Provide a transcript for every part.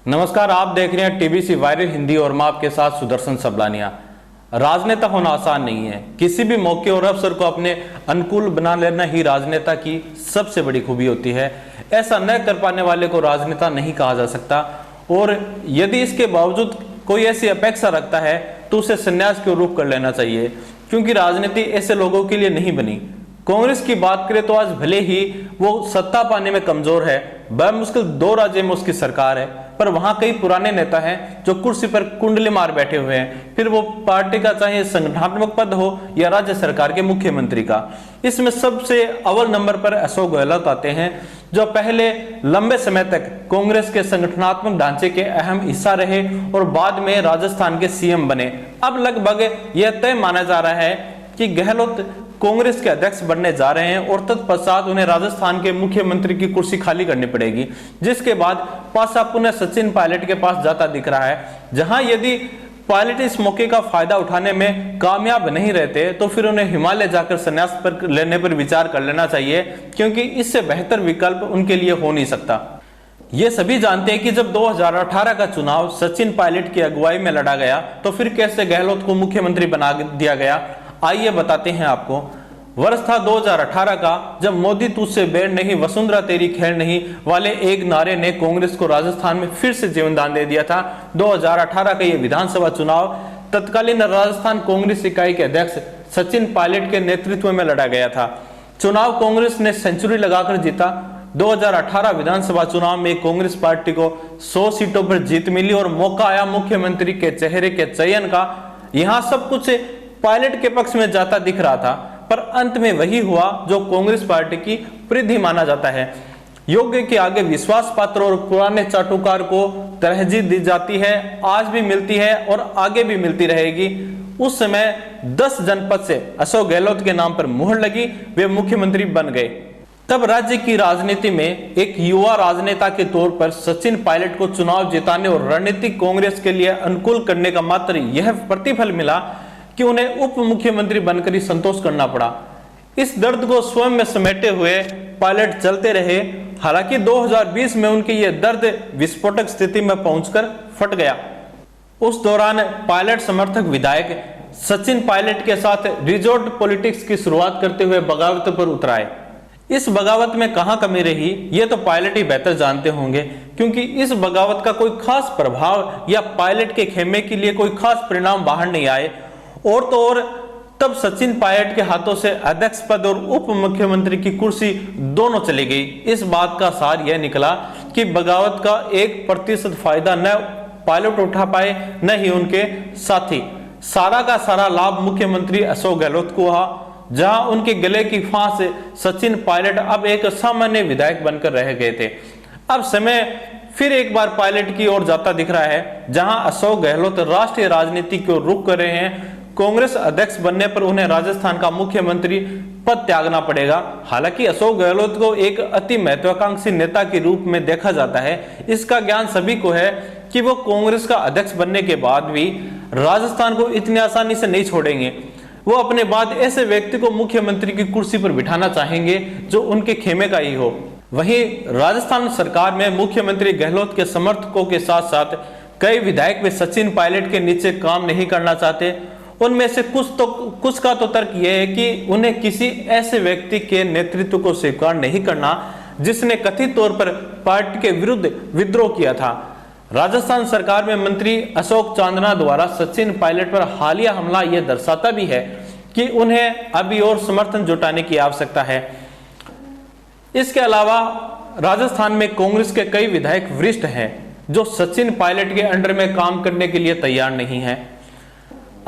नमस्कार, आप देख रहे हैं टीबीसी वायरल हिंदी और मैं आपके साथ सुदर्शन सबलानिया। राजनेता होना आसान नहीं है। किसी भी मौके और अवसर को अपने अनुकूल बना लेना ही राजनेता की सबसे बड़ी खूबी होती है। ऐसा न कर पाने वाले को राजनेता नहीं कहा जा सकता और यदि इसके बावजूद कोई ऐसी अपेक्षा रखता है तो उसे संन्यास की ओर रुख कर लेना चाहिए, क्योंकि राजनीति ऐसे लोगों के लिए नहीं बनी। कांग्रेस की बात करें तो आज भले ही वो सत्ता पाने में कमजोर है, बमुश्किल 2 राज्य में उसकी सरकार है, पर वहां कई पुराने नेता हैं जो कुर्सी पर कुंडली मार बैठे हुए हैं, फिर वो पार्टी का चाहे संगठनात्मक पद हो या राज्य सरकार के मुख्यमंत्री का। इसमें सबसे अव्वल नंबर पर अशोक गहलोत आते हैं, जो पहले लंबे समय तक कांग्रेस के संगठनात्मक ढांचे के अहम हिस्सा रहे और बाद में राजस्थान के सीएम बने। अब लगभग यह तय माना जा रहा है कि गहलोत कांग्रेस के अध्यक्ष बनने जा रहे हैं और तत्पश्चात उन्हें राजस्थान के मुख्यमंत्री की कुर्सी खाली करनी पड़ेगी, जिसके बाद पासा पुनः सचिन पायलट के पास जाता दिख रहा है। जहां यदि पायलट इस मौके का फायदा उठाने में कामयाब नहीं रहते तो फिर उन्हें हिमालय जाकर संन्यास पर लेने पर विचार कर लेना चाहिए, क्योंकि इससे बेहतर विकल्प उनके लिए हो नहीं सकता। ये सभी जानते हैं कि जब 2018 का चुनाव सचिन पायलट की अगुवाई में लड़ा गया तो फिर कैसे गहलोत को मुख्यमंत्री बना दिया गया। आइए बताते हैं आपको। वर्ष था 2018 का, जब मोदी तुझसे बैर नहीं, वसुंधरा तेरी खैर नहीं वाले एक नारे ने कांग्रेस को राजस्थान में फिर से जीवनदान दे दिया था। 2018 का ये विधानसभा चुनाव तत्कालीन राजस्थान कांग्रेस इकाई के अध्यक्ष सचिन पायलट के नेतृत्व में लड़ा गया था। चुनाव कांग्रेस ने सेंचुरी लगाकर जीता। 2018 विधानसभा चुनाव में कांग्रेस पार्टी को 100 सीटों पर जीत मिली और मौका आया मुख्यमंत्री के चेहरे के चयन का। यहाँ सब कुछ पायलट के पक्ष में जाता दिख रहा था, पर अंत में वही हुआ जो कांग्रेस पार्टी की वृद्धि माना जाता है। योग्य के आगे विश्वास पात्र और पुराने चाटुकार को तरजीह दी जाती है, आज भी मिलती है और आगे भी मिलती रहेगी। उस समय 10 जनपद से अशोक गहलोत के नाम पर मुहर लगी, वे मुख्यमंत्री बन गए। तब राज्य की राजनीति में एक युवा राजनेता के तौर पर सचिन पायलट को चुनाव जिताने और रणनीतिक कांग्रेस के लिए अनुकूल करने का मात्र यह प्रतिफल मिला कि उन्हें उप मुख्यमंत्री बनकर ही संतोष करना पड़ा। इस दर्द को स्वयं में समेटे हुए पायलट चलते रहे। हालांकि 2020 में उनकी यह दर्द विस्फोटक स्थिति में पहुंचकर फट गया। उस दौरान पायलट समर्थक विधायक सचिन पायलट के साथ रिजॉर्ट पॉलिटिक्स की शुरुआत करते हुए बगावत पर उतर आए। इस बगावत में कहां कमी रही ये तो पायलट ही बेहतर जानते होंगे, क्योंकि इस बगावत का कोई खास प्रभाव या पायलट के खेमे के लिए कोई खास परिणाम बाहर नहीं आए। और तो और तब सचिन पायलट के हाथों से अध्यक्ष पद और उप मुख्यमंत्री की कुर्सी दोनों चली गई। इस बात का सार यह निकला कि बगावत का 1% फायदा न पायलट उठा पाए न ही उनके साथी। सारा का सारा लाभ मुख्यमंत्री अशोक गहलोत को हुआ, जहां उनके गले की फांस सचिन पायलट अब एक सामान्य विधायक बनकर रह गए थे। अब समय फिर एक बार पायलट की ओर जाता दिख रहा है, जहां अशोक गहलोत राष्ट्रीय राजनीति की ओर रुख कर रहे हैं। कांग्रेस अध्यक्ष बनने पर उन्हें राजस्थान का मुख्यमंत्री पद त्यागना पड़ेगा। हालांकि अशोक गहलोत को एक अति महत्वाकांक्षी नेता के रूप में देखा जाता है। इसका ज्ञान सभी को है कि वो कांग्रेस का अध्यक्ष बनने के बाद भी राजस्थान को इतनी आसानी से नहीं छोड़ेंगे। वो अपने बाद ऐसे व्यक्ति को मुख्यमंत्री की कुर्सी पर बिठाना चाहेंगे जो उनके खेमे का ही हो। वहीं राजस्थान सरकार में मुख्यमंत्री गहलोत के समर्थकों के साथ साथ कई विधायक भी सचिन पायलट के नीचे काम नहीं करना चाहते। उनमें से कुछ का तो तर्क यह है कि उन्हें किसी ऐसे व्यक्ति के नेतृत्व को स्वीकार नहीं करना जिसने कथित तौर पर पार्टी के विरुद्ध विद्रोह किया था। राजस्थान सरकार में मंत्री अशोक चांदना द्वारा सचिन पायलट पर हालिया हमला यह दर्शाता भी है कि उन्हें अभी और समर्थन जुटाने की आवश्यकता है। इसके अलावा राजस्थान में कांग्रेस के कई विधायक वरिष्ठ हैं जो सचिन पायलट के अंडर में काम करने के लिए तैयार नहीं है।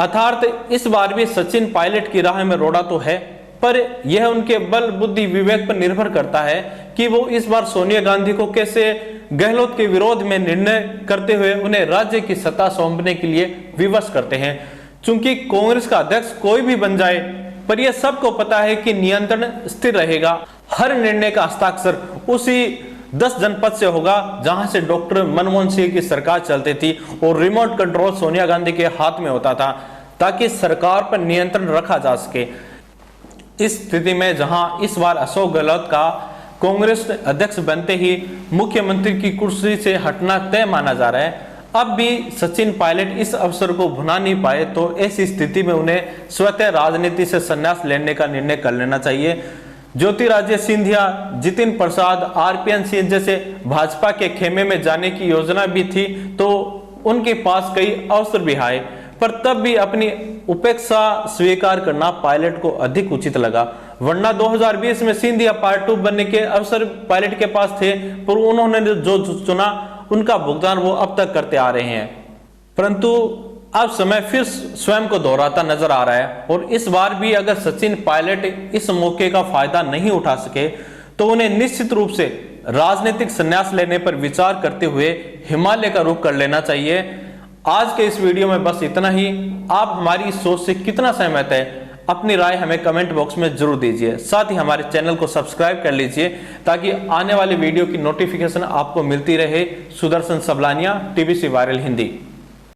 अर्थात इस बार भी सचिन पायलट की राह में रोड़ा तो है, पर यह उनके बल बुद्धि विवेक पर निर्भर करता है कि वो इस बार सोनिया गांधी को कैसे गहलोत के विरोध में निर्णय करते हुए उन्हें राज्य की सत्ता सौंपने के लिए विवश करते हैं। चूंकि कांग्रेस का अध्यक्ष कोई भी बन जाए, पर यह सबको पता है कि नियंत्रण स्थिर रहेगा। हर निर्णय का हस्ताक्षर उसी 10 जनपद से होगा जहां से डॉक्टर मनमोहन सिंह की सरकार चलती थी और रिमोट कंट्रोल सोनिया गांधी के हाथ में होता था, ताकि सरकार पर नियंत्रण रखा जा सके। इस स्थिति में जहां इस बार अशोक गहलोत का कांग्रेस अध्यक्ष बनते ही मुख्यमंत्री की कुर्सी से हटना तय माना जा रहा है। अब भी सचिन पायलट इस अवसर को भुना नहीं पाए तो ऐसी स्थिति में उन्हें स्वतः राजनीति से संन्यास लेने का निर्णय कर लेना चाहिए। ज्योतिरादित्य सिंधिया, जितिन प्रसाद, आरपीएन सिंह जैसे भाजपा के खेमे में जाने की योजना भी थी तो उनके पास कई अवसर भी आए, पर तब भी अपनी उपेक्षा स्वीकार करना पायलट को अधिक उचित लगा। वरना 2020 में सिंधिया पार्ट 2 बनने के अवसर पायलट के पास थे, पर उन्होंने जो चुना उनका भुगतान वो अब तक करते आ रहे हैं। परंतु अब समय फिर स्वयं को दोहराता नजर आ रहा है और इस बार भी अगर सचिन पायलट इस मौके का फायदा नहीं उठा सके तो उन्हें निश्चित रूप से राजनीतिक संन्यास लेने पर विचार करते हुए हिमालय का रुख कर लेना चाहिए। आज के इस वीडियो में बस इतना ही। आप हमारी इस सोच से कितना सहमत है, अपनी राय हमें कमेंट बॉक्स में जरूर दीजिए। साथ ही हमारे चैनल को सब्सक्राइब कर लीजिए ताकि आने वाली वीडियो की नोटिफिकेशन आपको मिलती रहे। Sudarshan Sablania, TBC viral Hindi.